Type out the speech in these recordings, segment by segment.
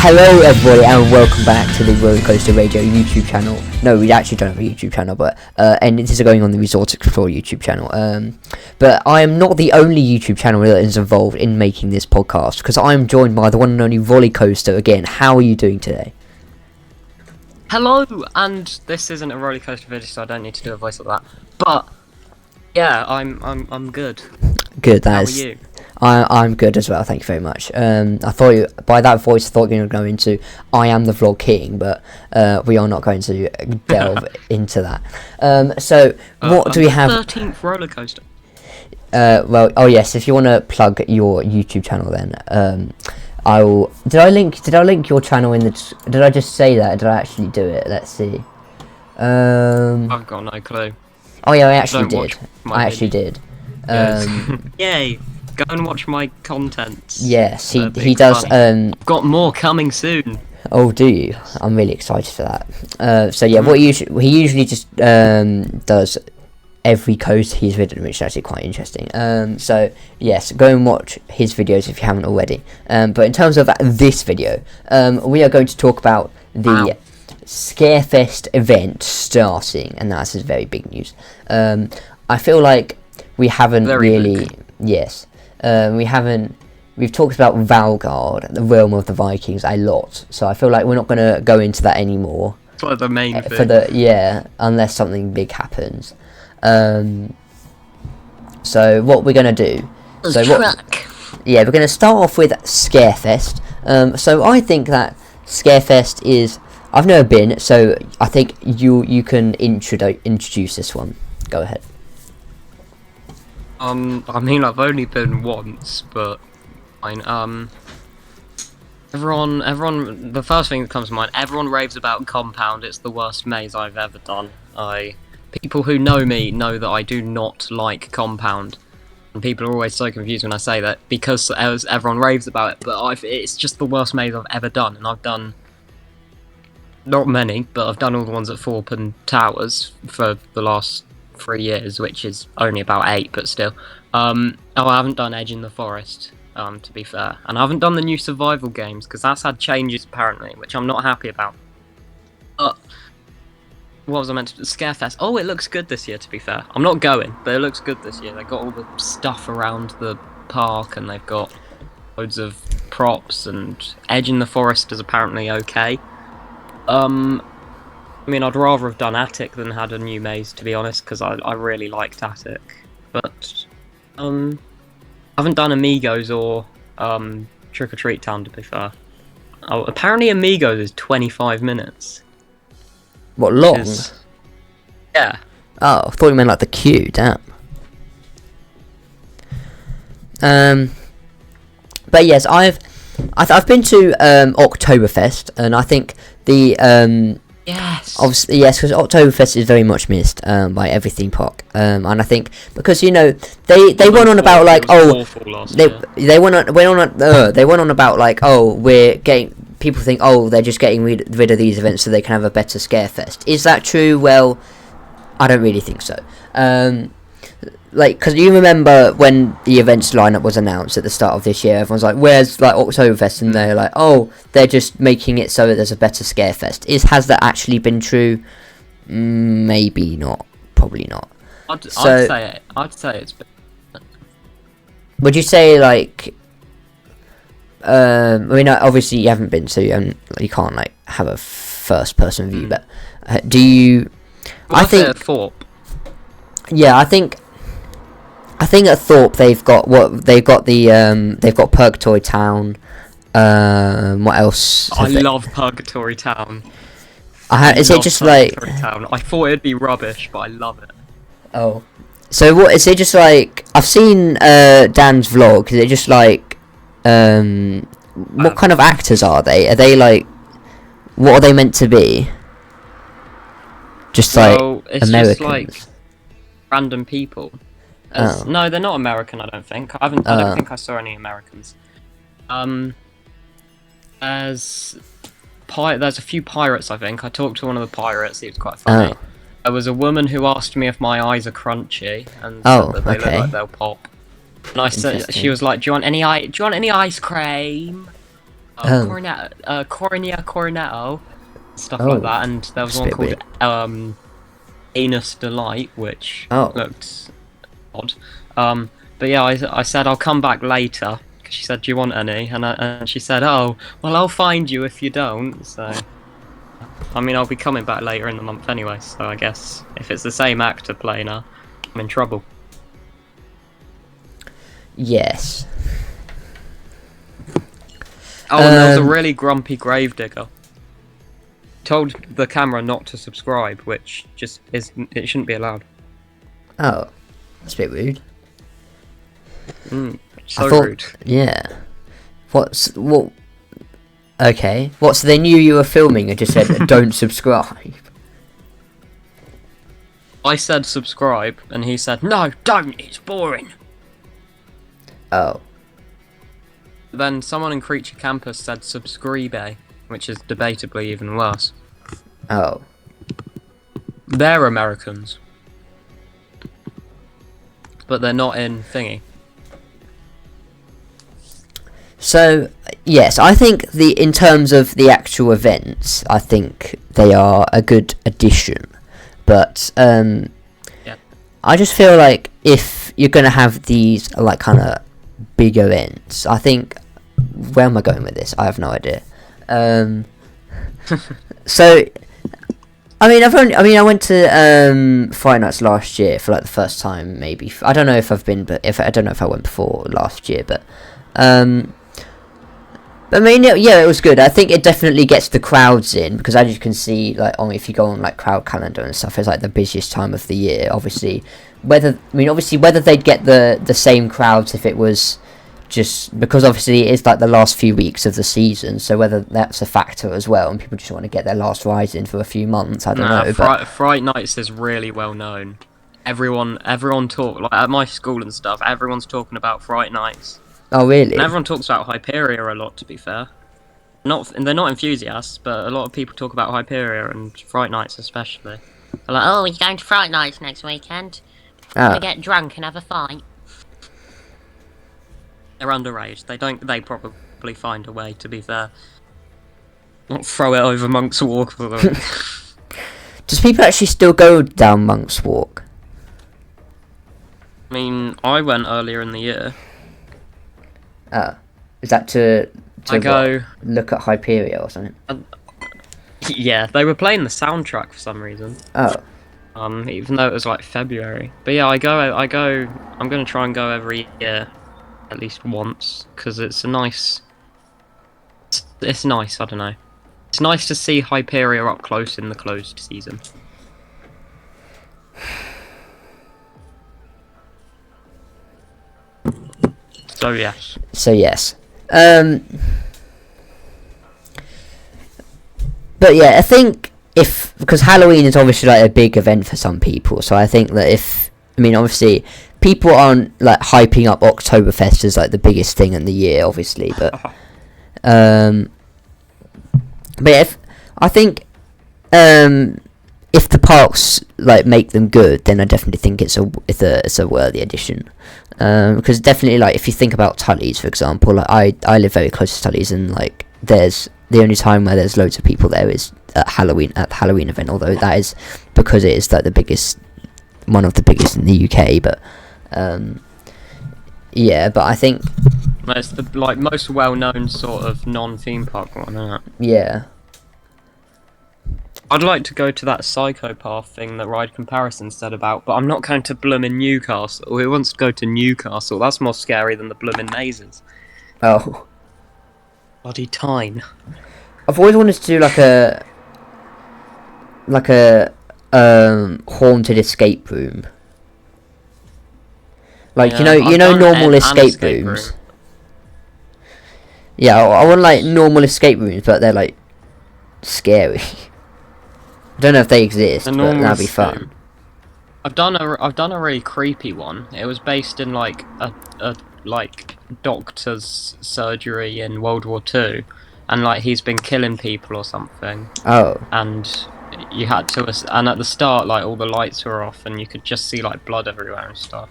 Hello everybody and welcome back to the Roller Coaster Radio YouTube channel. No, we actually don't have a YouTube channel, but and this is going on the Resort Explorer YouTube channel. But I am not the only YouTube channel that is involved in making this podcast, because I am joined by the one and only Roller Coaster again. How are you doing today? Hello, and this isn't a roller coaster video, so I don't need to do a voice like that. But yeah, I'm good. Good. How are you? I'm good as well, thank you very much. I thought by that voice I thought you were going to go into I am the vlog king, but we are not going to delve into that. So what do we have? 13th roller coaster. Well, oh yes, if you want to plug your YouTube channel, then I will. Did I link your channel in the? Did I just say that? Or did I actually do it? Let's see. I've got no clue. Oh yeah, I actually did. I actually video. did. Yay! Go and watch my content. Yes, he does. Got more coming soon. Oh, do you? I'm really excited for that. So yeah, what he usually just does every coaster he's ridden, which is actually quite interesting. So yes, go and watch his videos if you haven't already. But in terms of this video, we are going to talk about the Scarefest event starting, and that's very big news. I feel like we haven't really. Yes. We've talked about Valgard, the realm of the Vikings, a lot, so I feel like we're not going to go into that anymore. It's like the main thing. Unless something big happens. So what we're going to do... we're going to start off with Scarefest. So I think that Scarefest is... I've never been, so I think you can introduce this one. Go ahead. I mean, I've only been once, but fine. Everyone, the first thing that comes to mind, everyone raves about Compound. It's the worst maze I've ever done. People who know me know that I do not like Compound, and people are always so confused when I say that, because everyone raves about it, but it's just the worst maze I've ever done, and I've done not many, but I've done all the ones at Alton Towers for the last 3 years, which is only about 8, but still. I haven't done Edge in the Forest, to be fair, and I haven't done the new survival games because that's had changes apparently, which I'm not happy about. But what was I meant to? Scarefest. Oh, it looks good this year. To be fair, I'm not going, but it looks good this year. They got all the stuff around the park, and they've got loads of props. And Edge in the Forest is apparently okay. I mean, I'd rather have done Attic than had a new maze, to be honest, because I really liked Attic. But, I haven't done Amigos or, Trick or Treat Town, to be fair. Oh, apparently Amigos is 25 minutes. What, long? Yeah. Oh, I thought you meant like the queue, damn. But yes, I've been to, Oktoberfest, and I think the, Yes. Obviously, yes, because Oktoberfest is very much missed by every theme park, and I think because they went on about like they went on about like we're getting people think they're just getting rid of these events so they can have a better Scarefest. Is that true? Well, I don't really think so. Like, because you remember when the events lineup was announced at the start of this year, everyone's like, where's like Oktoberfest? And they're like, they're just making it so that there's a better Scarefest. Has that actually been true? Maybe not. Probably not. I'd say it's been. Would you say like I mean, obviously you haven't been, so you can't like have a first person view, but do you I think at Thorpe. Yeah, I think at Thorpe they've got Purgatory Town. What else? I love Purgatory Town. Is it just like Town. I thought it'd be rubbish, but I love it. Oh, so what is it? Just like I've seen Dan's vlog. Is it just like what kind of actors are they? Are they like what are they meant to be? Just like it's Americans. Just like random people. No, they're not American. I don't think. I don't think I saw any Americans. As there's a few pirates. I think I talked to one of the pirates. He was quite funny. Oh. There was a woman who asked me if my eyes are crunchy and Oh, said that they okay. look like they'll pop. And I said, Interesting. she was like, "Do you want any ice cream? Oh. Cornetto, stuff Oh. like that." And there was That's a one bit called Anus Delight, which Oh. looked odd. But yeah, I said I'll come back later. Cause she said, "Do you want any?" And she said, "Oh, well, I'll find you if you don't." So, I mean, I'll be coming back later in the month anyway. So I guess if it's the same actor playing her, I'm in trouble. Yes. Oh, and there was a really grumpy gravedigger. Told the camera not to subscribe, which just it shouldn't be allowed. Oh, that's a bit rude. So I thought, rude. Yeah. What? Okay. What? So they knew you were filming and just said, "Don't subscribe." I said subscribe, and he said, "No, don't. It's boring." Oh. Then someone in Creature Campus said subscribe, which is debatably even worse. Oh. They're Americans, but they're not in thingy. So yes, I think in terms of the actual events, I think they are a good addition. But Yeah. I just feel like if you're gonna have these like kind of big events, I think, where am I going with this? I have no idea. So I went to Friday Nights last year for like the first time. Maybe I don't know if I've been, but I don't know if I went before last year, but I mean, yeah, it was good. I think it definitely gets the crowds in, because as you can see, like, if you go on like Crowd Calendar and stuff, it's like the busiest time of the year. Obviously, whether they'd get the same crowds if it was just because obviously it is like the last few weeks of the season, so whether that's a factor as well, and people just want to get their last rise in for a few months. I don't know. Fright Nights is really well known. Everyone talk like at my school and stuff. Everyone's talking about Fright Nights. Oh really? And everyone talks about Hyperia a lot, to be fair. They're not enthusiasts, but a lot of people talk about Hyperia and Fright Nights especially. They're like, "Oh, you're going to Fright Nights next weekend? We're gonna get drunk and have a fight." They're underage. They probably find a way, to be fair. Not throw it over Monk's Walk for them. Does people actually still go down Monk's Walk? I mean, I went earlier in the year. Is that to go look at Hyperia or something? Yeah, they were playing the soundtrack for some reason. Oh. Even though it was like February. But yeah, I go. I'm gonna try and go every year, at least once, because it's a nice. It's nice. I don't know. It's nice to see Hyperia up close in the closed season. So yes. But yeah, I think because Halloween is obviously like a big event for some people, so I think that obviously people aren't like hyping up Oktoberfest as like the biggest thing in the year, obviously, but if the parks like make them good, then I definitely think it's a worthy addition. Because definitely, like, if you think about Tully's, for example, like, I live very close to Tully's, and like there's the only time where there's loads of people there is at the Halloween event, although that is because it is like one of the biggest in the UK. But yeah, but I think it's the like most well-known sort of non-theme park one, isn't it? Yeah. I'd like to go to that psychopath thing that Ride Comparison said about, but I'm not going to Bloomin' Newcastle. Who wants to go to Newcastle? That's more scary than the Bloomin' Mazes. Oh. Bloody Tyne. I've always wanted to do like a haunted escape room. Like, yeah, you know normal escape rooms. Yeah, I want like normal escape rooms, but they're like scary. I don't know if they exist, but that'd be fun. I've done a really creepy one. It was based in like a doctor's surgery in World War II, and like he's been killing people or something. Oh. And you had to, and at the start, like all the lights were off, and you could just see like blood everywhere and stuff.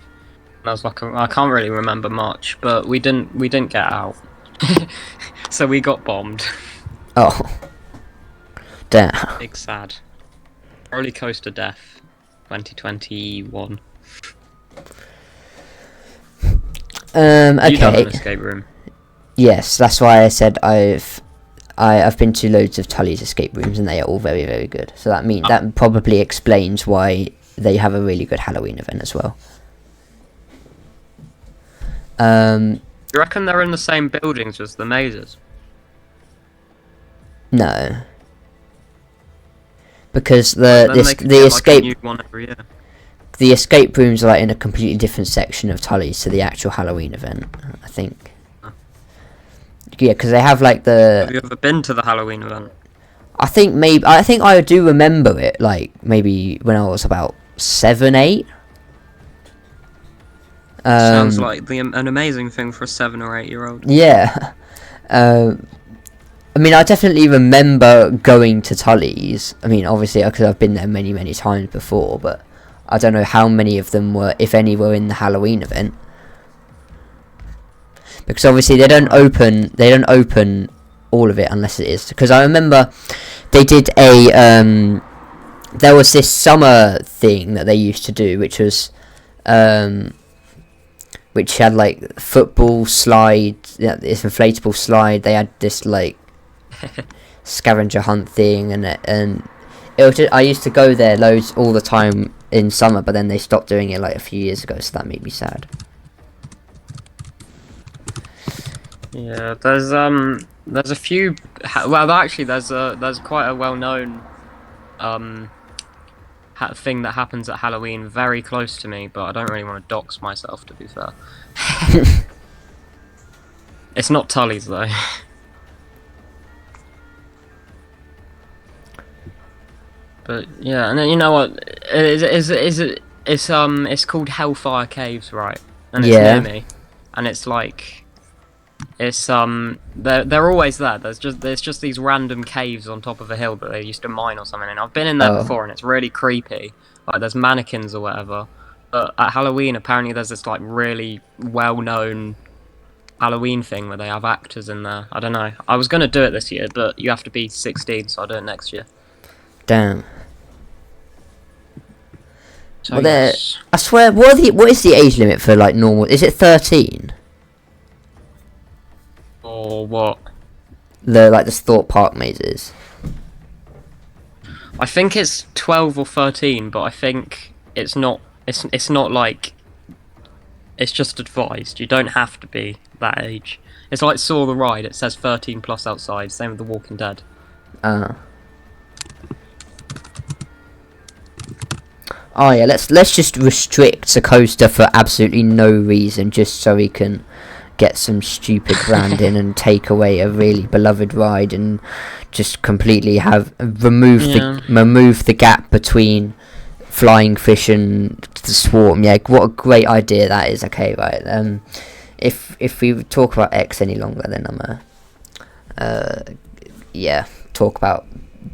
And I was like, I can't really remember much, but we didn't get out, so we got bombed. Oh. Damn. Big sad. Roller coaster death, 2021. Okay. You done an escape room? Yes, that's why I said I've been to loads of Tully's escape rooms, and they are all very, very good. So that probably explains why they have a really good Halloween event as well. You reckon they're in the same buildings as the mazes? No, because the escape rooms are like in a completely different section of Tully's to the actual Halloween event, I think. Yeah, because they have like the. Have you ever been to the Halloween event? I think I do remember it, like maybe when I was about 7, 8. Sounds like an amazing thing for a 7 or 8 year old. Yeah. I mean, I definitely remember going to Tully's. I mean, obviously, because I've been there many, many times before, but I don't know how many of them were, if any, were in the Halloween event. Because obviously they don't open all of it unless it is. Because I remember they did there was this summer thing that they used to do, which was which had like football slide, this inflatable slide. They had this like scavenger hunt thing, and it was just, I used to go there loads all the time in summer, but then they stopped doing it like a few years ago, so that made me sad. Yeah, there's a few. Well, actually, there's quite a well-known thing that happens at Halloween very close to me, but I don't really want to dox myself, to be fair. It's not Tully's though. But yeah, and then you know what? It's called Hellfire Caves, right? And it's near me, and it's like. It's they're always there. There's just these random caves on top of a hill that they used to mine or something. And I've been in there before, and it's really creepy. Like there's mannequins or whatever. But at Halloween, apparently there's this like really well-known Halloween thing where they have actors in there. I don't know. I was gonna do it this year, but you have to be 16, so I'll do it next year. Damn. So well, yes. I swear, what is the age limit for like normal? Is it 13? Or what? The Thorpe Park mazes. I think it's 12 or 13, but I think it's not. It's not like. It's just advised. You don't have to be that age. It's like Saw the Ride. It says 13 plus outside. Same with The Walking Dead. Oh yeah, let's just restrict Coaster for absolutely no reason, just so we can get some stupid branding and take away a really beloved ride, and just completely remove the gap between Flying Fish and the Swarm. Yeah, what a great idea that is. Okay, right. If we talk about X any longer, then I'm talk about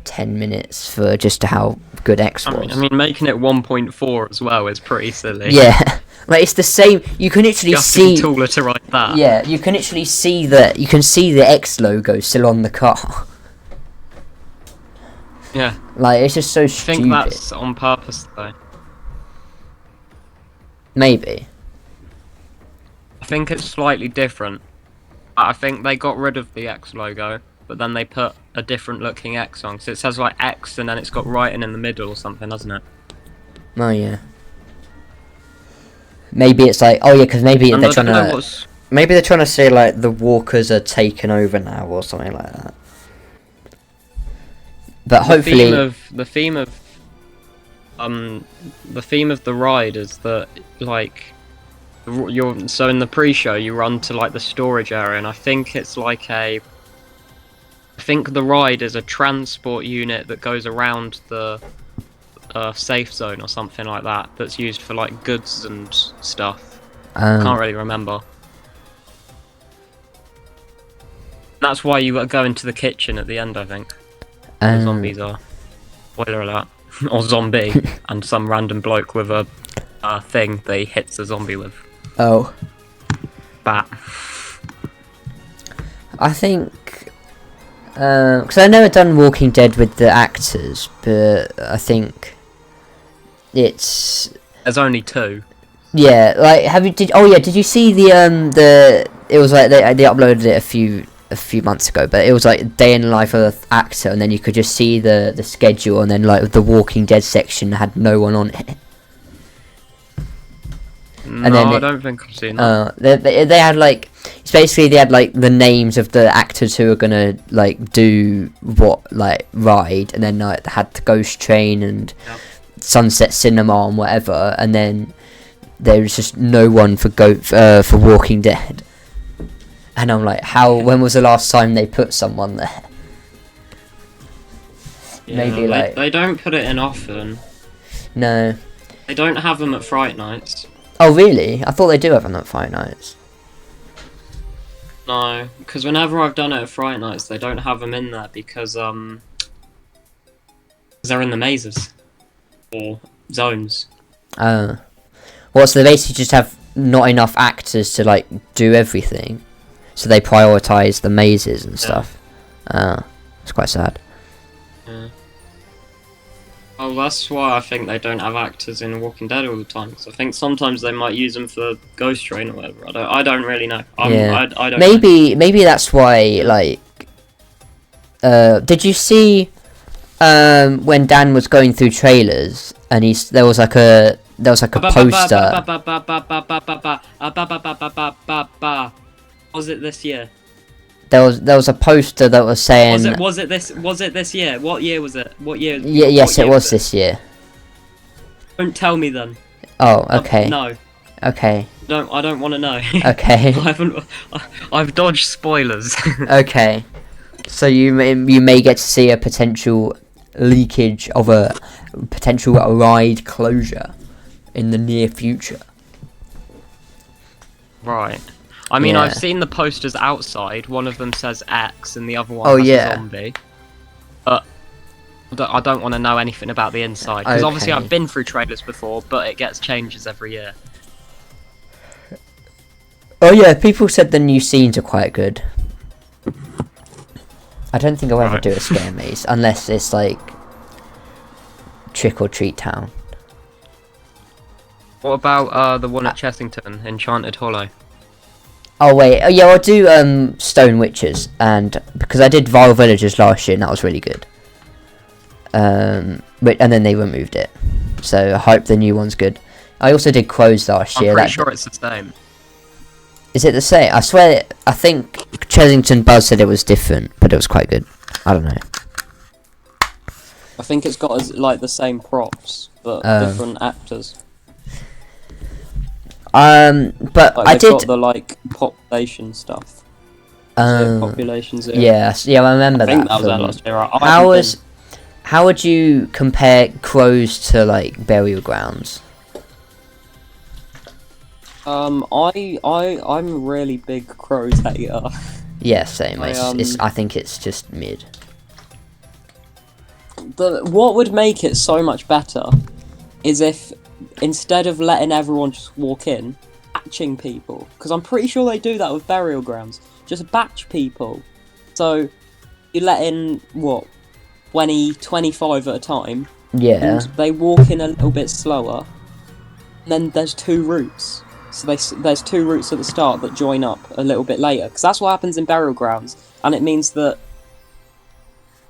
10 minutes for just how good X was. I mean, making it 1.4 as well is pretty silly. Yeah. Like it's the same. You can literally see. You taller to write that. Yeah, you can literally see that. You can see the X logo still on the car. Yeah. Like it's just so stupid. I think that's on purpose, though. Maybe. I think it's slightly different. I think they got rid of the X logo, but then they put a different looking X on. So it says like X, and then it's got writing in the middle or something, doesn't it? Oh yeah. Maybe it's like, oh yeah, because maybe they're trying to. Maybe they're trying to say like the walkers are taken over now or something like that. But hopefully, the theme of the ride is that like so in the pre-show you run to like the storage area, and I think it's like I think the ride is a transport unit that goes around the safe zone or something like that, that's used for like goods and stuff. Can't really remember. That's why you go into the kitchen at the end, I think. The zombies are. Spoiler alert. Or zombie, and some random bloke with a thing that he hits the zombie with. Oh. Bat. I think... because I've never done Walking Dead with the actors, but I think... It's... There's only 2. Yeah, like, did you see the... It was like, they uploaded it a few months ago, but it was like day in the life of the actor, and then you could just see the schedule, and then like the Walking Dead section had no one on it. And then I don't think I've seen that. They had like, it's basically they had like the names of the actors who were gonna like do what like ride, and then like they had the Ghost Train and Sunset Cinema and whatever, and then there was just no one for Walking Dead. And I'm like, when was the last time they put someone there? Yeah, maybe like they don't put it in often. No. They don't have them at Fright Nights. Oh really? I thought they do have them at Fright Nights. No, because whenever I've done it at Fright Nights, they don't have them in there because they're in the mazes or zones. Well, so they basically just have not enough actors to like do everything, so they prioritise the mazes and stuff. It's quite sad. Yeah. Oh, that's why I think they don't have actors in Walking Dead all the time. Because I think sometimes they might use them for Ghost Train or whatever. I don't really know. Yeah. I don't maybe that's why. Like, did you see when Dan was going through trailers and there was like a poster. Was it this year? There was a poster that was saying. Was it this year? What year was it? What year? Yeah, yes, it was this year. Don't tell me then. Oh, okay. No. Okay. I don't want to know. Okay. I've dodged spoilers. Okay. So you may get to see a potential leakage of a potential ride closure in the near future. Right. I mean, Yeah. I've seen the posters outside. One of them says X, and the other one has a zombie. But I don't want to know anything about the inside because obviously I've been through trailers before, but it gets changes every year. Oh yeah, people said the new scenes are quite good. I don't think I'll ever do a scare maze unless it's like Trick or Treat Town. What about the one at Chessington, Enchanted Hollow? Oh wait, yeah, I'll do Stone Witches, and because I did Vile Villagers last year, and that was really good. And then they removed it, so I hope the new one's good. I also did Crows last year. I'm pretty sure it's the same. Is it the same? I swear, I think Chessington Buzz said it was different, but it was quite good. I don't know. I think it's got like the same props, but different actors. But like, I did got the like population stuff. Populations. Yeah, I remember that. I think that was last year. How would you compare Crows to like Burial Grounds? I'm a really big Crows hater. Yeah, same. I think it's just mid. What would make it so much better is if instead of letting everyone just walk in, batching people, because I'm pretty sure they do that with Burial Grounds. Just batch people. So you let in 20, 25 at a time. Yeah. And they walk in a little bit slower. And then there's 2 routes. So there's 2 routes at the start that join up a little bit later. Because that's what happens in Burial Grounds. And it means that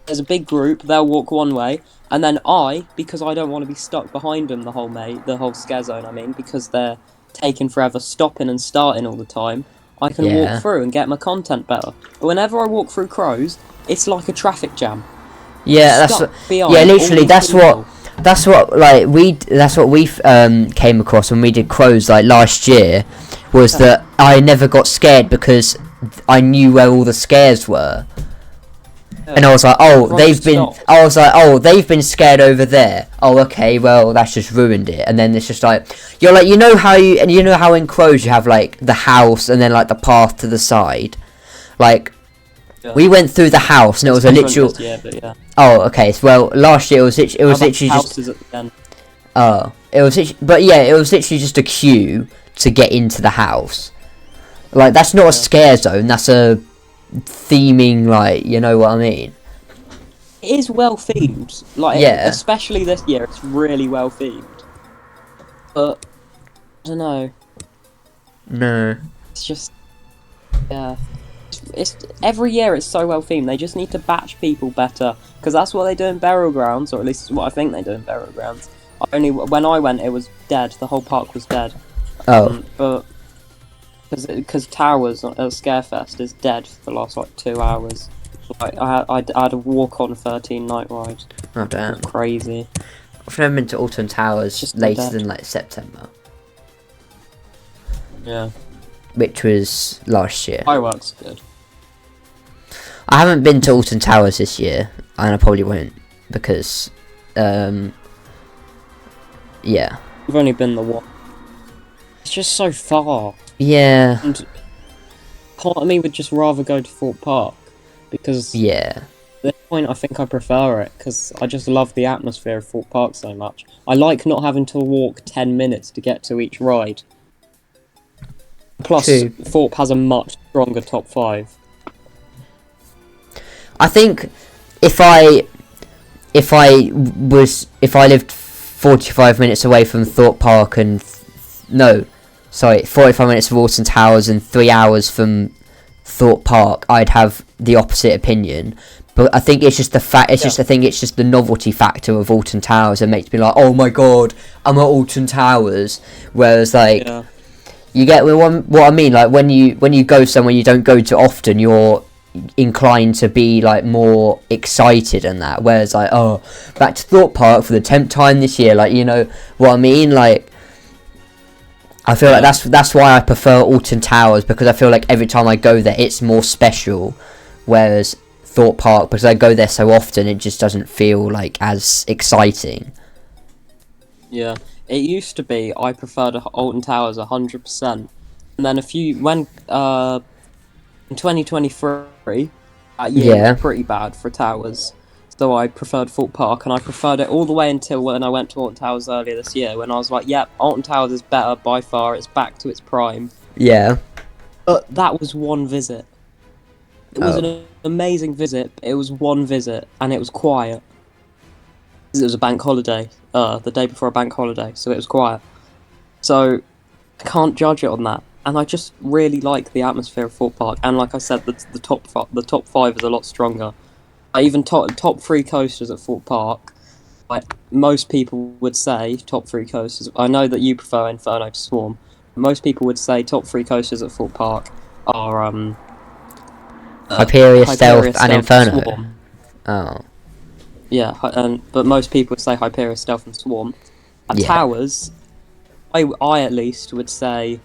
there's a big group, they'll walk one way. And then because I don't want to be stuck behind them the whole scare zone, because they're taking forever stopping and starting all the time, I can walk through and get my content better. But whenever I walk through Crows, it's like a traffic jam. Yeah, literally that's what we came across when we did Crows like last year, was that I never got scared because I knew where all the scares were. And I was like, they've been scared over there. Oh, okay, well, that's just ruined it. And then it's just like, you're like, you know how in Crows you have like the house and then like the path to the side, like, We went through the house, and it was a literal. Yeah, but yeah. Oh, okay. So, well, last year it was literally just. Houses at the end. Oh, it was literally, but yeah, it was literally just a queue to get into the house. Like, that's not a scare zone. That's a theming, like, you know what I mean? It is well themed. Like, Yeah. especially this year, it's really well themed. But I don't know. No. It's just, yeah. It's every year it's so well themed. They just need to batch people better, because that's what they do in Burial Grounds, or at least it's what I think they do in Burial Grounds. When I went, it was dead. The whole park was dead. Oh. But because Towers at Scarefest is dead for the last like 2 hours. Like I had a walk on 13 night ride. Oh damn. It was crazy. I've never been to Alton Towers Just later dead. than like September, Yeah. which was last year. Fireworks good. I haven't been to Alton Towers this year, and I probably won't because, yeah. We've only been the one. It's just so far. Yeah. And part of me would just rather go to Thorpe Park, because Yeah. at this point I think I prefer it, because I just love the atmosphere of Thorpe Park so much. I like not having to walk 10 minutes to get to each ride. Plus, True. Thorpe has a much stronger top 5. I think if I lived 45 minutes away from Thorpe Park and 45 minutes from Alton Towers and 3 hours from Thorpe Park, I'd have the opposite opinion. But I think it's just the fact. It's just I think it's just the novelty factor of Alton Towers that makes me like, oh my god, I'm at Alton Towers. Whereas like, you get what I mean. Like when you go somewhere you don't go to often, you're inclined to be like more excited and that. Whereas like, oh, back to Thorpe Park for the 10th time this year. Like, you know what I mean? Like, I feel like that's why I prefer Alton Towers, because I feel like every time I go there it's more special. Whereas Thorpe Park, because I go there so often, it just doesn't feel like as exciting. Yeah, it used to be I preferred Alton Towers 100%, and then in 2023, that year was pretty bad for Towers, so I preferred Thorpe Park, and I preferred it all the way until when I went to Alton Towers earlier this year, when I was like, yep, Alton Towers is better by far, it's back to its prime. Yeah. But that was one visit. It was an amazing visit, it was one visit, and it was quiet. It was a bank holiday, the day before a bank holiday, so it was quiet. So, I can't judge it on that. And I just really like the atmosphere of Thorpe Park, and like I said, the top 5 is a lot stronger. Even top 3 coasters at Thorpe Park, like most people would say, top 3 coasters. I know that you prefer Inferno to Swarm. Most people would say top 3 coasters at Thorpe Park are Hyperia, Stealth, and Inferno. Swarm. Oh. Yeah, but most people would say Hyperia, Stealth, and Swarm. At Towers, I at least would say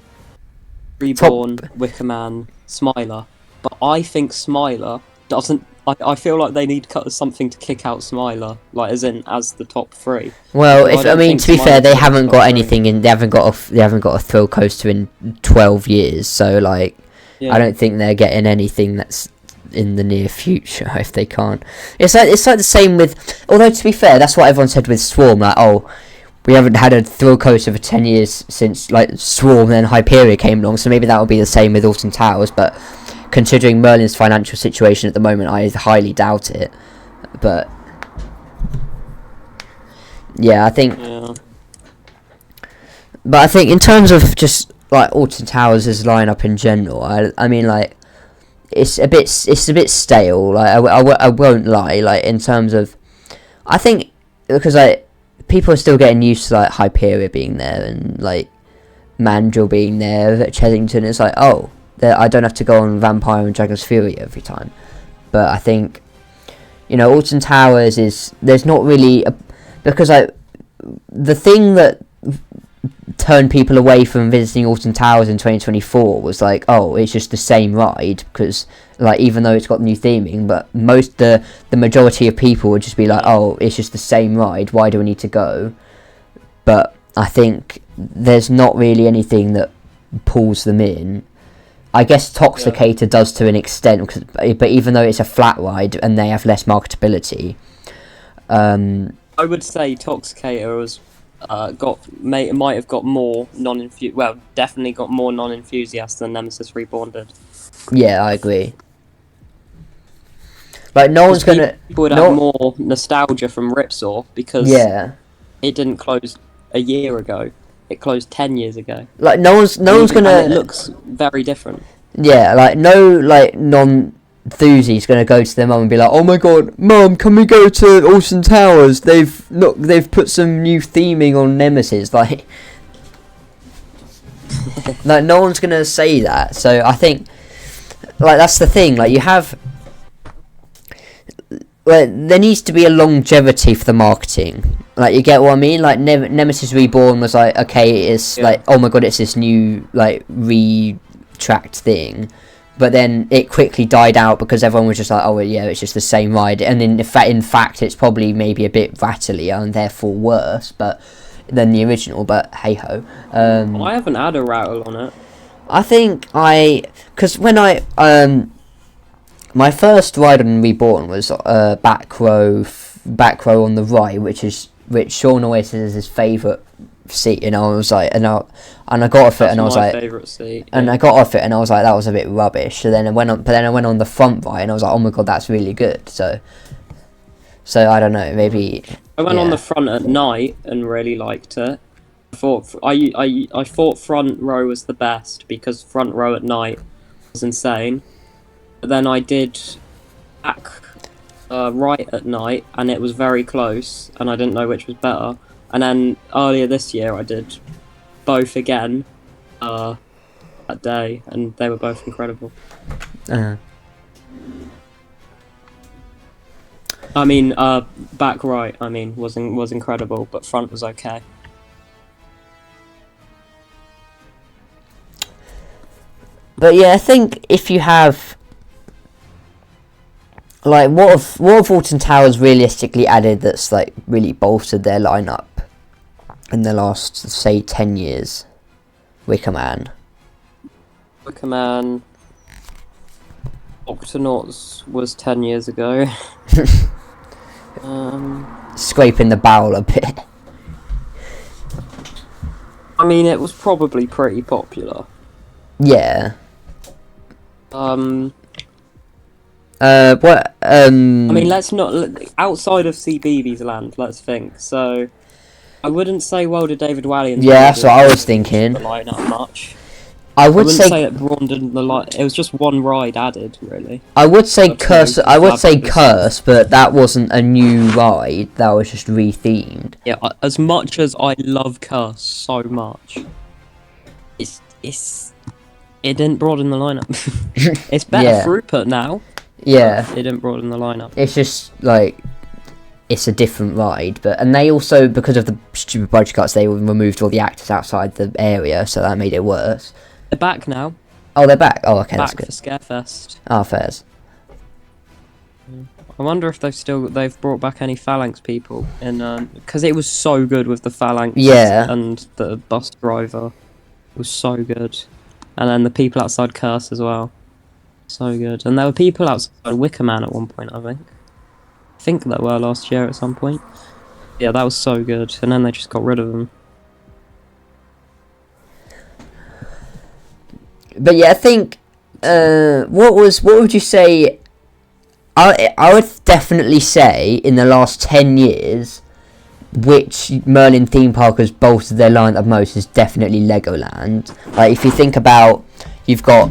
Reborn, Wickerman, Smiler. But I think Smiler doesn't. I feel like they need something to kick out Smiler, like as the top 3. Well, So to be fair, they haven't got anything in. They haven't got a thrill coaster in 12 years. So like, I don't think they're getting anything that's in the near future if they can't. It's like the same with. Although to be fair, that's what everyone said with Swarm. Like, oh, we haven't had a thrill coaster for 10 years since like Swarm and Hyperia came along. So maybe that will be the same with Alton Towers, but. Considering Merlin's financial situation at the moment, I highly doubt it. But yeah, I think. Yeah. But I think in terms of just like Alton Towers' lineup in general, I mean like it's a bit stale. Like I won't lie. Like in terms of, I think because like people are still getting used to like Hyperia being there and like Mandrill being there at Chessington. It's like, oh. I don't have to go on Vampire and Dragon's Fury every time. But I think, you know, Alton Towers there's not really because the thing that turned people away from visiting Alton Towers in 2024 was like, oh, it's just the same ride, because like even though it's got new theming, but the majority of people would just be like, oh, it's just the same ride, why do we need to go? But I think there's not really anything that pulls them in. I guess Toxicator does to an extent, but even though it's a flat ride and they have less marketability, I would say Toxicator was might have got more definitely got more non-enthusiasts than Nemesis Reborn did. Yeah, I agree. Like no one's gonna. People would have more nostalgia from Ripsaw because it didn't close a year ago. It closed 10 years ago. Like no one's gonna. And it looks very different. Yeah, like no non-enthusiast gonna go to their mum and be like, "Oh my god, mum, can we go to Alton Towers? They've put some new theming on Nemesis." Like, like no one's gonna say that. So I think, like that's the thing. Like you have. Like, there needs to be a longevity for the marketing. Like, you get what I mean? Like, Nemesis Reborn was like, okay, it's like, oh my god, it's this new, like, retracked thing. But then it quickly died out because everyone was just like, oh, yeah, it's just the same ride. And in fact, it's probably maybe a bit rattlier and therefore worse than the original, but hey-ho. I haven't had a rattle on it. I think because when my first ride on Reborn was back row on the right, which Sean always says is his favourite seat, and I was like, and I got off it, and I was like, favourite seat. And I got off it, and I was like, that was a bit rubbish. So then I went on the front right, and I was like, oh my god, that's really good. So I don't know, maybe I went on the front at night and really liked it. I thought front row was the best because front row at night was insane. But then I did back right at night, and it was very close, and I didn't know which was better. And then earlier this year, I did both again that day, and they were both incredible. I mean, back right, was incredible, but front was okay. But yeah, I think if you have. Like, what have Alton Towers realistically added that's, like, really bolstered their lineup in the last, say, 10 years? Wickerman, Octonauts was 10 years ago. Scraping the barrel a bit. I mean, it was probably pretty popular. Yeah. I mean, let's not outside of CBeebies land. Let's think. So, I wouldn't say World of David Walliams. Yeah, that's what I was thinking. The lineup much. I wouldn't say it broadened the line. It was just one ride added, really. I would say Curse. I would say Curse, but that wasn't a new ride. That was just rethemed. Yeah, as much as I love Curse so much, it didn't broaden the lineup. It's better throughput now. Yeah, it didn't broaden the lineup. It's just like it's a different ride, and they also, because of the stupid budget cuts, they removed all the actors outside the area, so that made it worse. They're back now. Oh, they're back. Oh, okay, that's good. For Scarefest. Oh, fairs. I wonder if they've brought back any Phalanx people because it was so good with the Phalanx. Yeah. And the bus driver was so good, and then the people outside Curse as well. So good. And there were people outside Wickerman at one point, I think there were last year at some point. Yeah, that was so good. And then they just got rid of them. But yeah, I think what would you say? I would definitely say in the last 10 years, which Merlin theme park has bolstered their lineup most is definitely Legoland. Like, if you think about, you've got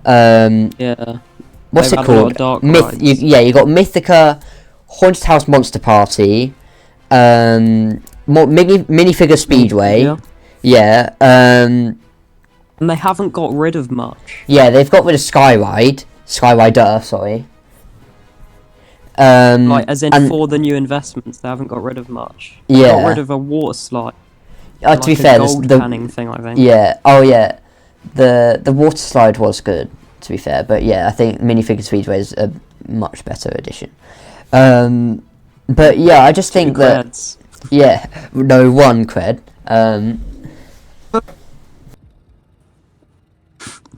what's it called? You got Mythica, Haunted House Monster Party, minifigure Speedway. And they haven't got rid of much. Yeah, they've got rid of Skyrider, sorry. As in for the new investments, they haven't got rid of much. They got rid of a water slide. To be fair, the canning thing, I think. Yeah. Oh yeah. The water slide was good, to be fair, but yeah, I think minifigure Speedway is a much better addition. But yeah, I just think that one cred.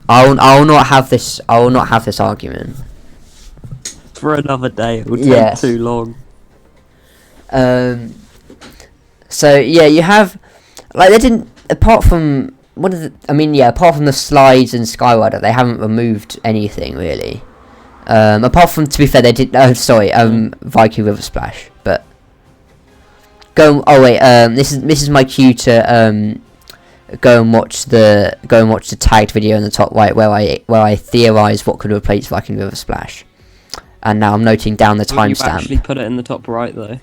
I'll not have this. I will not have this argument. For another day, it would take too long. So yeah, you have like they didn't apart from apart from the slides and Skyrider, they haven't removed anything really. Apart from, to be fair, they did. Viking River Splash, but go. Oh wait, this is my cue to go and watch the tagged video in the top right where I theorise what could replace Viking River Splash. And now I'm noting down the timestamp. You actually put it in the top right though.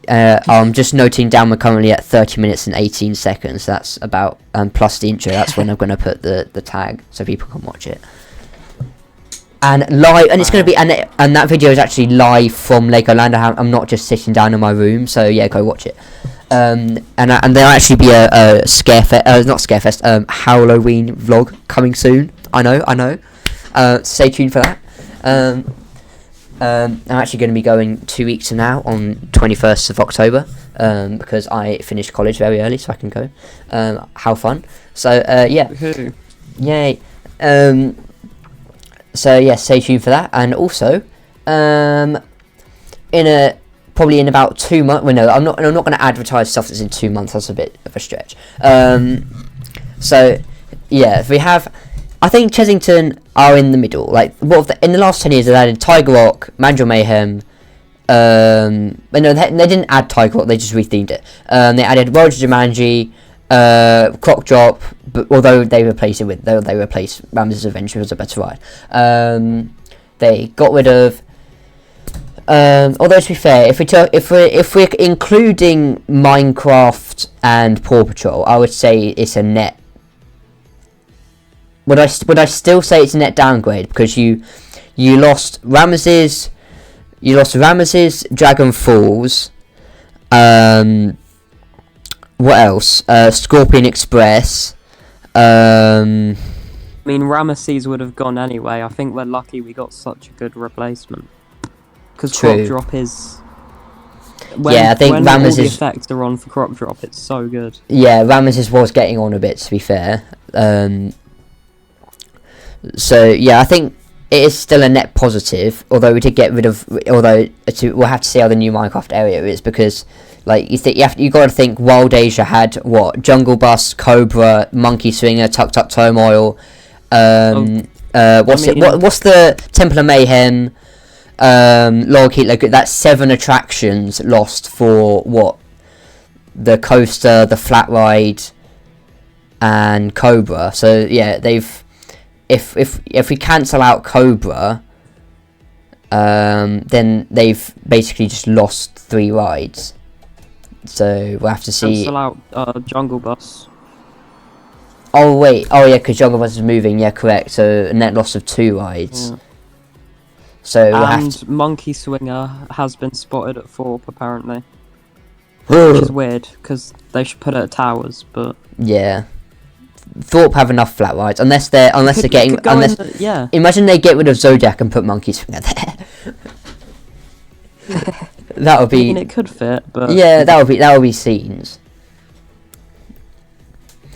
I'm just noting down we're currently at 30 minutes and 18 seconds. That's about plus the intro. That's when I'm going to put the tag so people can watch it. And live, and it's going to be and that video is actually live from Legoland. I'm not just sitting down in my room. So yeah, go watch it. And there'll actually be a Scarefest, Halloween vlog coming soon. I know. Stay tuned for that. I'm actually going to be going 2 weeks from now on 21st of October because I finished college very early, so I can go. How fun! So yeah, yay! So yeah, stay tuned for that, and also probably in about 2 months. Well, no, I'm not going to advertise stuff that's in 2 months. That's a bit of a stretch. So yeah, we have. I think Chessington are in the middle. Like, in the last 10 years, they added Tiger Rock, Mandrill Mayhem. But no, they didn't add Tiger Rock. They just rethemed it. They added Roger Jumanji, Croc Drop. But although they replaced Ramses' Adventure as a better ride. They got rid of. Although to be fair, if we're including Minecraft and Paw Patrol, I would say it's a net. Would I still say it's a net downgrade because you lost Ramesses, Dragon Falls, what else? Scorpion Express. I mean, Ramesses would have gone anyway. I think we're lucky we got such a good replacement. Because Crop Drop is. I think Ramesses. All the effects are on for Crop Drop. It's so good. Yeah, Ramesses was getting on a bit, to be fair. So yeah, I think it is still a net positive. Although we did get rid of, we'll have to see how the new Minecraft area is because, like, you got to think Wild Asia had what Jungle Bus, Cobra, Monkey Swinger, Tuk Tuk Turmoil. What's the Temple of Mayhem? Log Heat. Like, that's 7 attractions lost for what? The coaster, the flat ride, and Cobra. So yeah, they've. If we cancel out Cobra, then they've basically just lost 3 rides. So we'll have to see. Cancel out Jungle Bus. Oh wait, because Jungle Bus is moving. Yeah, correct. So a net loss of 2 rides. Yeah. So Monkey Swinger has been spotted at Thorpe apparently, which is weird because they should put it at Towers, but yeah. Thorpe have enough flat rides unless imagine they get rid of Zodiac and put Monkey Swinger there. That would be. I mean, it could fit, but yeah, that would be scenes.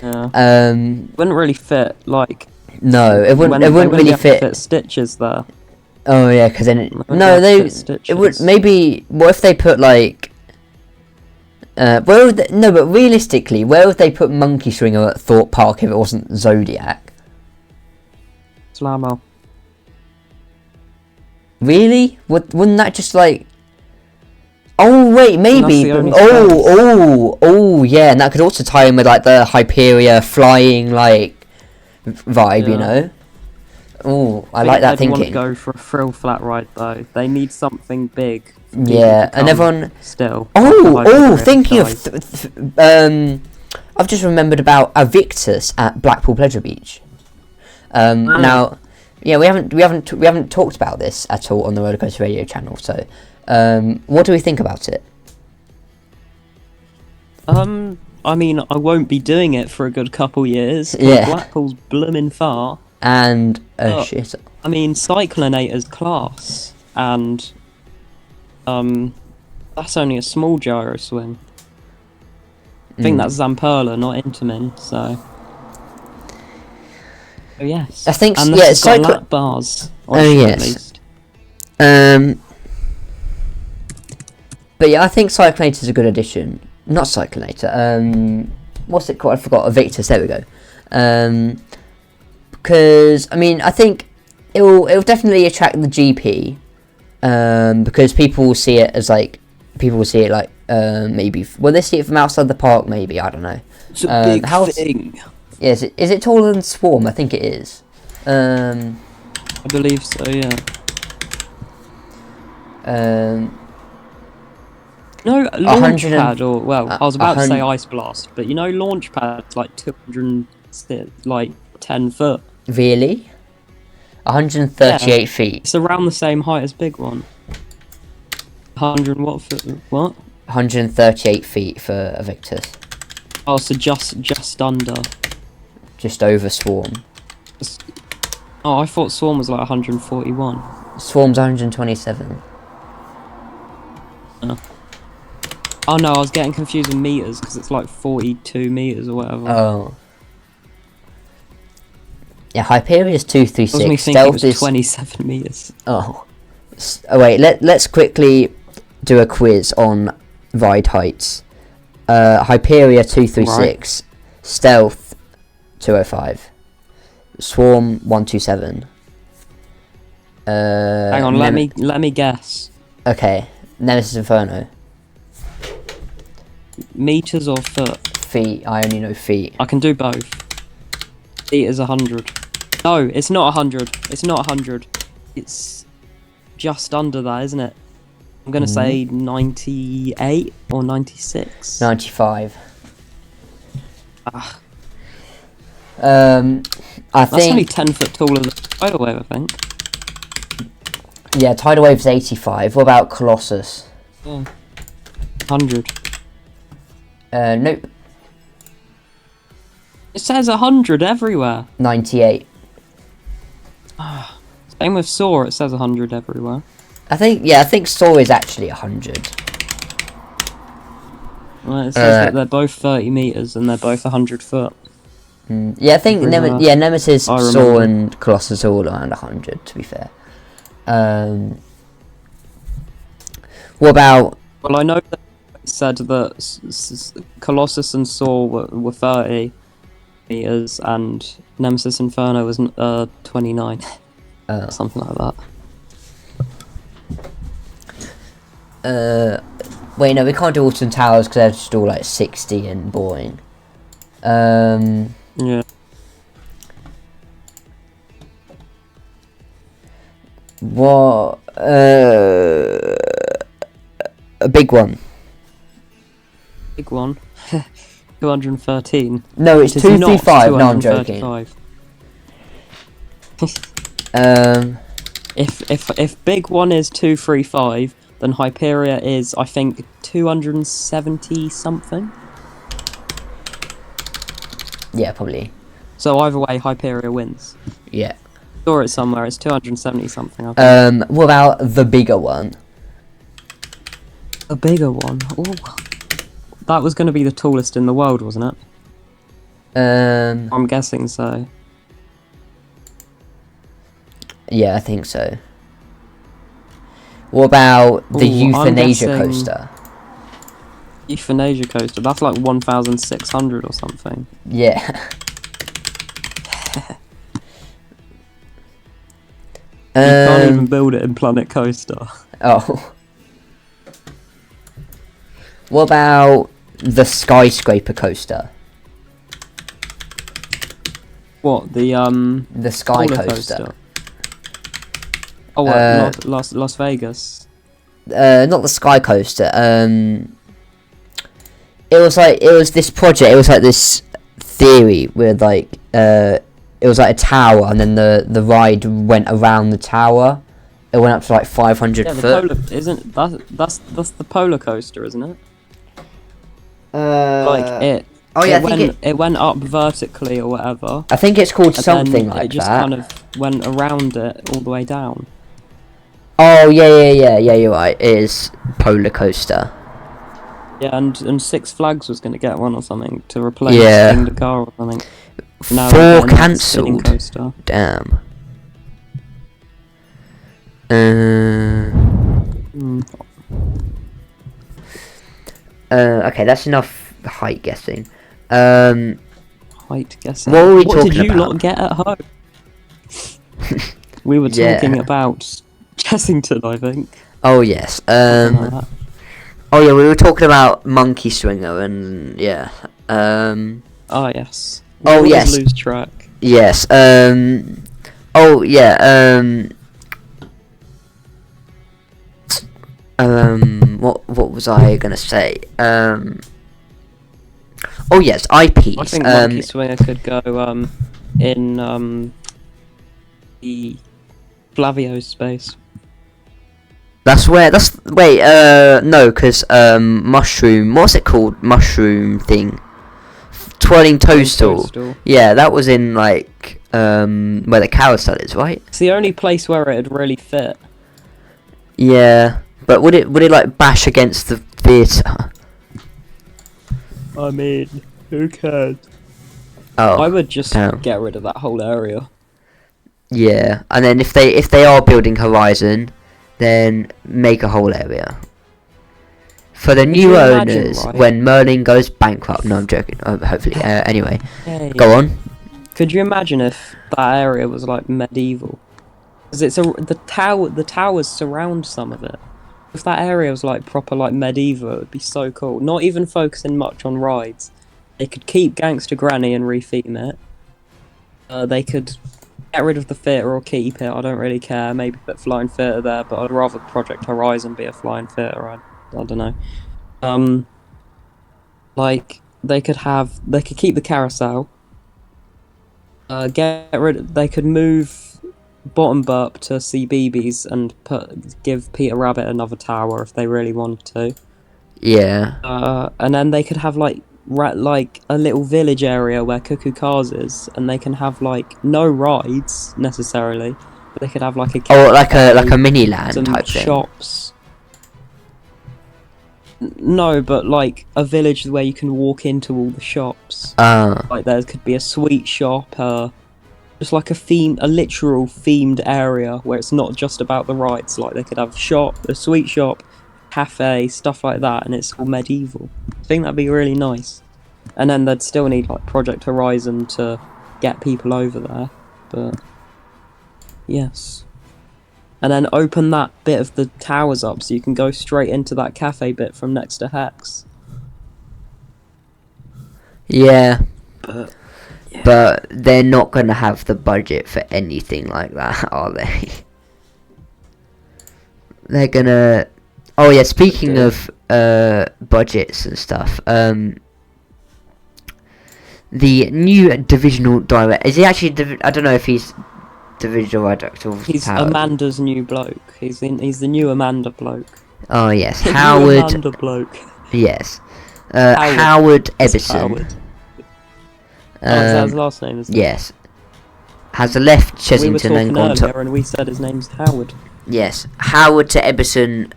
Yeah. Wouldn't really fit like. No, it wouldn't really fit Stitches there. Oh yeah, because then it would maybe. What if they put like. But realistically, where would they put Monkey Swinger at Thorpe Park if it wasn't Zodiac? Slamo. Really? Wouldn't that just like? Oh wait, maybe. Oh yeah, and that could also tie in with like the Hyperia flying like vibe, you know. Oh, I like that thinking. Want to go for a thrill flat ride though. They need something big. Yeah, and everyone still. Thinking of, I've just remembered about Invictus at Blackpool Pleasure Beach. Now, yeah, we haven't talked about this at all on the Roller Coaster Radio channel. So, what do we think about it? I mean, I won't be doing it for a good couple years. Yeah. Blackpool's blooming far. And shit. I mean, Cyclonator's class, and that's only a small gyro swing. I think that's Zamperla, not Intamin. So Oh yes. I think and yeah, it's got lap bars. Oh yes. At least. But yeah, I think Cyclonator's a good addition. Not Cyclonator. What's it called? I forgot. Evictus. There we go. Because I mean, I think it'll definitely attract the GP. Because people will see it as like maybe will they see it from outside the park? Maybe, I don't know. It's a big thing. Yeah, is it taller than Swarm? I think it is. I believe so. Yeah. No, Launchpad or I was about to say Ice Blast, but you know Launchpad's like 210 foot. Really? 138 feet. It's around the same height as Big One. 100 what foot? What? 138 feet for Evictus. Oh, so just under. Just over Swarm. Oh, I thought Swarm was like 141. Swarm's 127. Oh no, I was getting confused with meters because it's like 42 meters or whatever. Oh. Yeah, Hyperia's 236. I was thinking Stealth it was is 27 meters. Oh. Oh wait, let's quickly do a quiz on ride heights. Hyperia 236, right. Stealth 205, Swarm 127. Hang on, let me guess. Okay, Nemesis Inferno. Meters or foot? Feet. I only know feet. I can do both. Feet is 100. No, it's not 100. It's not 100. It's just under that, isn't it? I'm gonna say 98 or 96. 95. I think that's only 10 foot taller than Tidal Wave, I think. Yeah, Tidal Wave's 85. What about Colossus? 100. Nope. It says 100 everywhere. 98. Same with Saw, it says 100 everywhere. I think Saw is actually 100. Well, it says that they're both 30 meters and they're both 100 foot. Yeah, I think Nemesis, Saw, and Colossus are all around 100. To be fair. What about? Well, I know that it said that Colossus and Saw were 30 meters and Nemesis Inferno was 29. Something like that. Wait, no, we can't do Alton Towers because they're just all like 60 and boring. Yeah. What? A big one. Big one. 213. No, it's 235. No, I'm joking. If big one is 235, then Hyperia is, I think, 270 something. Yeah, probably. So either way, Hyperia wins. Yeah. Saw it somewhere. It's 270 something. I think. What about the bigger one? A bigger one. Ooh. That was going to be the tallest in the world, wasn't it? I'm guessing so. Yeah, I think so. What about the Euthanasia coaster? Euthanasia coaster? That's like 1,600 or something. Yeah. You can't even build it in Planet Coaster. Oh. What about the Skyscraper coaster? What, the Sky Coaster? Oh, what, Las Vegas? Not the Sky Coaster. It was this project. It was like this theory where like it was like a tower, and then the ride went around the tower. It went up to like 500 foot. Isn't that's the polar coaster, isn't it? Oh yeah, it went up vertically or whatever. I think it's called something like that. It just kind of went around it all the way down. Oh yeah, you're right. It is polar coaster. Yeah, and Six Flags was going to get one or something to replace the car or something. Now 4 again, spinning cancelled. coaster. Damn. Okay, that's enough height guessing. Height guessing. What were we What talking did you about? lot get at home? We were Yeah. talking about Chessington, I think. Oh yes. Something like that. Oh yeah, we were talking about Monkey Swinger and yeah. Oh yes. Oh, always yes. Lose track. Yes. Oh yeah. What was I gonna say? Oh yes, eyepiece. I think Monkey Swinger could go in the Flavio's space. No, because mushroom. What's it called? Mushroom thing. Twirling toadstool. Yeah, that was in like where the carousel is, right? It's the only place where it'd really fit. Yeah, but would it like bash against the theatre? I mean, who cares? Oh, I would just damn. get rid of that whole area. Yeah, and then if they are building Horizon, then make a whole area for the new you imagine, owners right? when Merlin goes bankrupt. No, I'm joking. Hopefully, anyway, Hey. go on. Could you imagine if that area was like medieval? Because the towers surround some of it. If that area was like proper like medieval, it would be so cool. Not even focusing much on rides. They could keep Gangster Granny and retheme it. They could get rid of the theatre or keep it. I don't really care. Maybe put Flying Theatre there, but I'd rather Project Horizon be a Flying Theatre. I don't know. Like they could keep the carousel. They could move Bottom Burp to CBeebies and give Peter Rabbit another tower if they really wanted to. Yeah. And then they could have like a little village area where Cuckoo Cars is, and they can have like no rides necessarily, but they could have like a like a mini land some type thing. shops. No, but like a village where you can walk into all the shops. Like there could be a sweet shop, just like a literal themed area where it's not just about the rides. Like they could have a sweet shop, cafe, stuff like that, and it's all medieval. I think that'd be really nice. And then they'd still need like Project Horizon to get people over there, but yes. And then open that bit of the towers up so you can go straight into that cafe bit from next to Hex. Yeah. Yeah. But they're not gonna have the budget for anything like that, are they? They're gonna. Oh yeah. Speaking of budgets and stuff, the new divisional director is he actually? I don't know if he's divisional director. Of He's Howard. Amanda's new bloke. He's the new Amanda bloke. Oh yes, The new Howard. Amanda bloke. Yes, Howard Ebbison. Howard. Is that his last name? Isn't it? Yes, has left We were Chessington talking and gone earlier, to. and we said his name's Howard. Yes, Howard to Ebbison.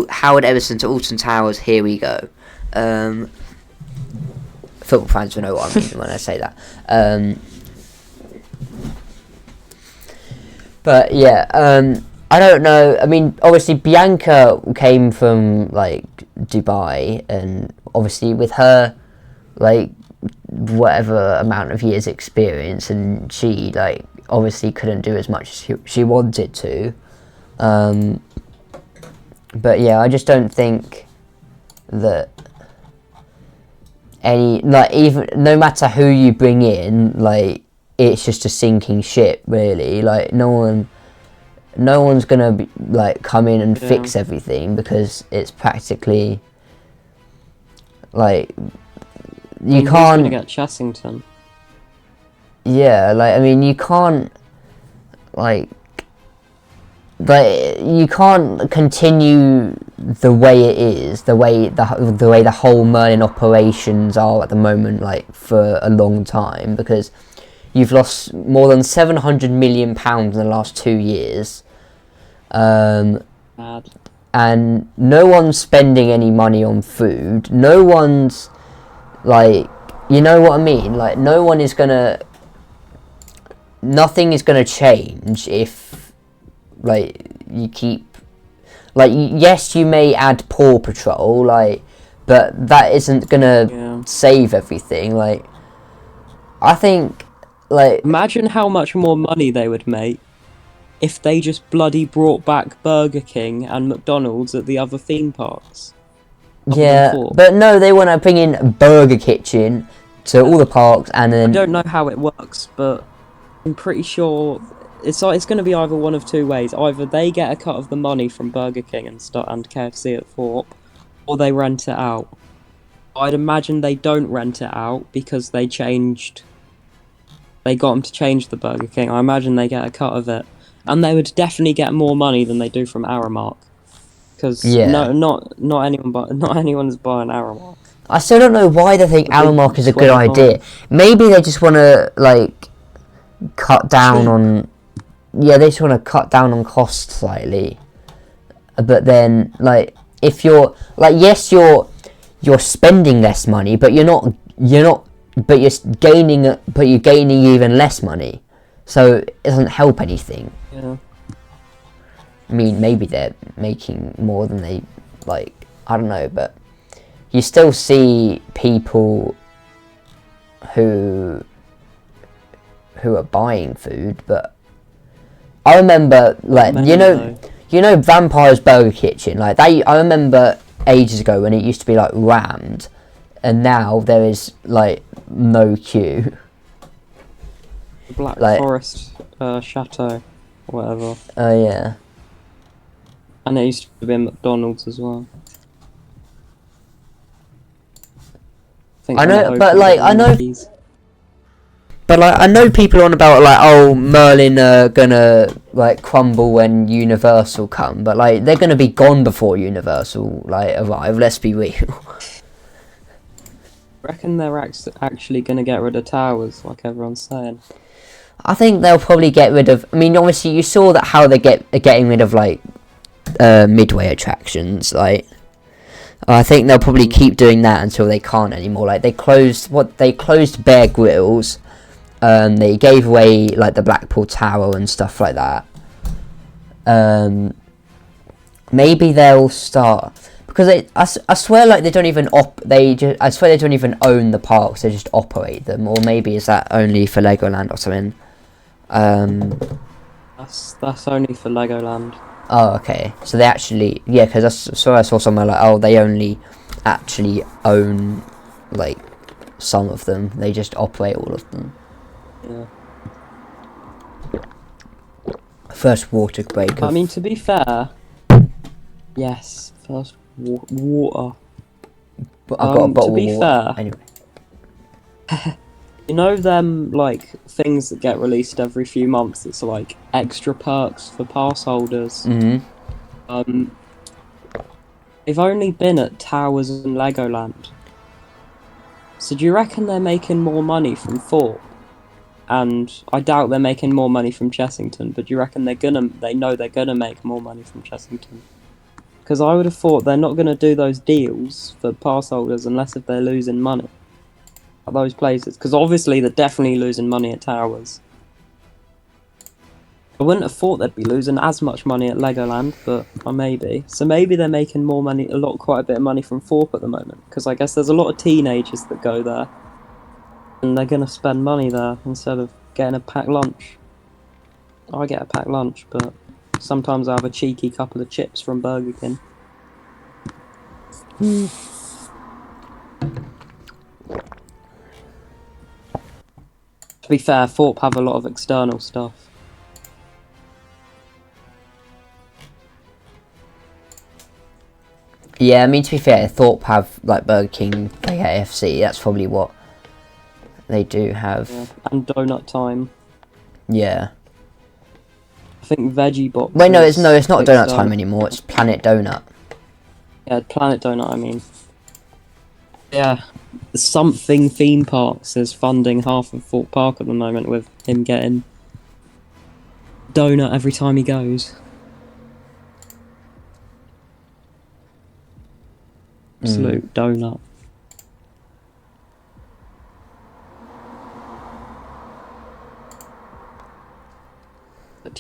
Howard Ebbison to Alton Towers. Here we go. Football fans will know what I mean when I say that. But yeah, I don't know. I mean, obviously Bianca came from like Dubai, and obviously with her like whatever amount of years experience, and she like obviously couldn't do as much as she wanted to. But yeah, I just don't think that even no matter who you bring in, like it's just a sinking ship really. Like no one's gonna be, like come in and fix everything, because it's practically like you can't. Who's gonna get Chessington? Yeah, like I mean you can't you can't continue the way it is, the way the whole Merlin operations are at the moment, like for a long time, because you've lost more than £700 million in the last 2 years, Bad. and no one's spending any money on food. No one's like you know what I mean? Like, nothing is gonna change if, like, you keep, like, yes, you may add Paw Patrol, like, but that isn't gonna save everything. Like, I think, like, imagine how much more money they would make if they just bloody brought back Burger King and McDonald's at the other theme parks. yeah, but no, they want to bring in Burger Kitchen to all the parks, and then I don't know how it works, but I'm pretty sure it's going to be either one of two ways. Either they get a cut of the money from Burger King and KFC at Thorpe, or they rent it out. I'd imagine they don't rent it out because they got them to change the Burger King. I imagine they get a cut of it, and they would definitely get more money than they do from Aramark. Because not anyone's buying Aramark. I still don't know why they think Aramark is a good idea. Maybe they just want to, like, cut down on... Yeah, they just want to cut down on costs slightly. But then, like, if you're... Like, yes, you're spending less money, but you're gaining even less money. So it doesn't help anything. Yeah. I mean, maybe they're making more than they, like, I don't know, but you still see people who are buying food, but I remember, like, you know Vampire's Burger Kitchen, like, I remember ages ago when it used to be, like, rammed, and now there is, like, no queue. Black Forest Chateau, or whatever. Oh, yeah. And it used to be a McDonald's as well. I know, but like, I know people on about, like, oh, Merlin are gonna, like, crumble when Universal come, but, like, they're gonna be gone before Universal, like, arrive, let's be real. Reckon they're actually gonna get rid of towers, like everyone's saying. I think they'll probably get rid of, I mean, obviously you saw that how they're getting rid of, like, midway attractions, like, I think they'll probably keep doing that until they can't anymore. Like, they closed Bear Grylls, they gave away, like, the Blackpool Tower and stuff like that. Maybe they'll start, because I swear, like, they don't even I swear they don't even own the parks, they just operate them. Or maybe is that only for Legoland or something? That's only for Legoland. Oh, okay. So they actually, yeah, because I saw somewhere like, oh, they only actually own, like, some of them. They just operate all of them. Yeah. First water break. I mean, to be fair, yes, first water. But I've got a bottle of water. To be fair, anyway. You know them, like, things that get released every few months, it's like extra perks for pass holders. Mm-hmm. They've only been at Towers and Legoland. So do you reckon they're making more money from Thorpe? And I doubt they're making more money from Chessington, but do you reckon they know they're gonna make more money from Chessington? Because I would have thought they're not gonna do those deals for pass holders unless if they're losing money at those places, because obviously they're definitely losing money at Towers. I wouldn't have thought they'd be losing as much money at Legoland, but maybe. So maybe they're making more money, quite a bit of money from Thorpe at the moment, because I guess there's a lot of teenagers that go there, and they're gonna spend money there instead of getting a packed lunch. I get a packed lunch, but sometimes I have a cheeky couple of chips from Burger King. To be fair, Thorpe have a lot of external stuff. Yeah, I mean, to be fair, Thorpe have, like, Burger King, KFC, that's probably what they do have. Yeah. And Donut Time. Yeah. I think Veggie Box. Wait, no, it's not Donut Time anymore, it's Planet Donut. Yeah, Planet Donut, I mean. Yeah. Something Theme Parks is funding half of Thorpe Park at the moment, with him getting donut every time he goes. Absolute donut.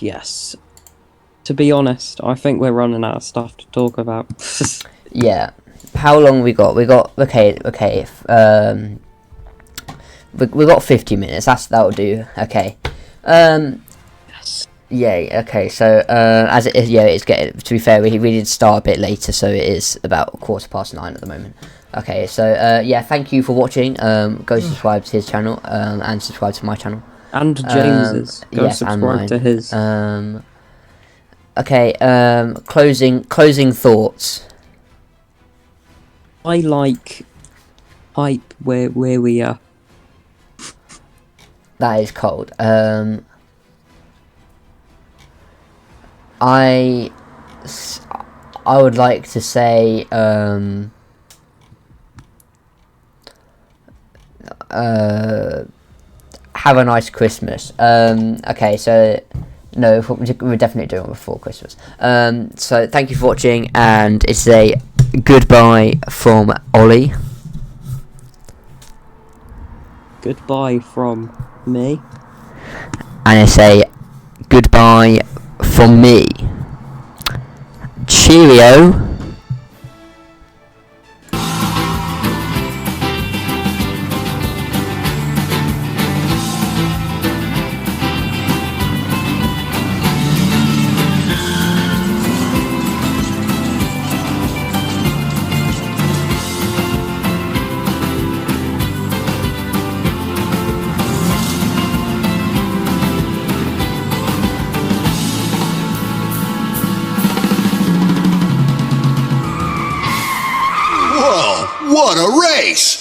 yes. To be honest, I think we're running out of stuff to talk about. Yeah. How long we got? We got okay. We got 50 minutes. That'll do. Okay. Yes. Yeah. Okay. So as it is, it's getting. To be fair, we did start a bit later, so it is about 9:15 at the moment. Okay. So thank you for watching. Go subscribe to his channel. And subscribe to my channel. And James's. Go subscribe to his. Okay. Closing thoughts. I like hype where we are. That is cold. I would like to say have a nice Christmas. Okay, so no, we're definitely doing it before Christmas. So thank you for watching, and it's a goodbye from Ollie. Goodbye from me. And it's a goodbye from me. Cheerio. Whoa, what a race!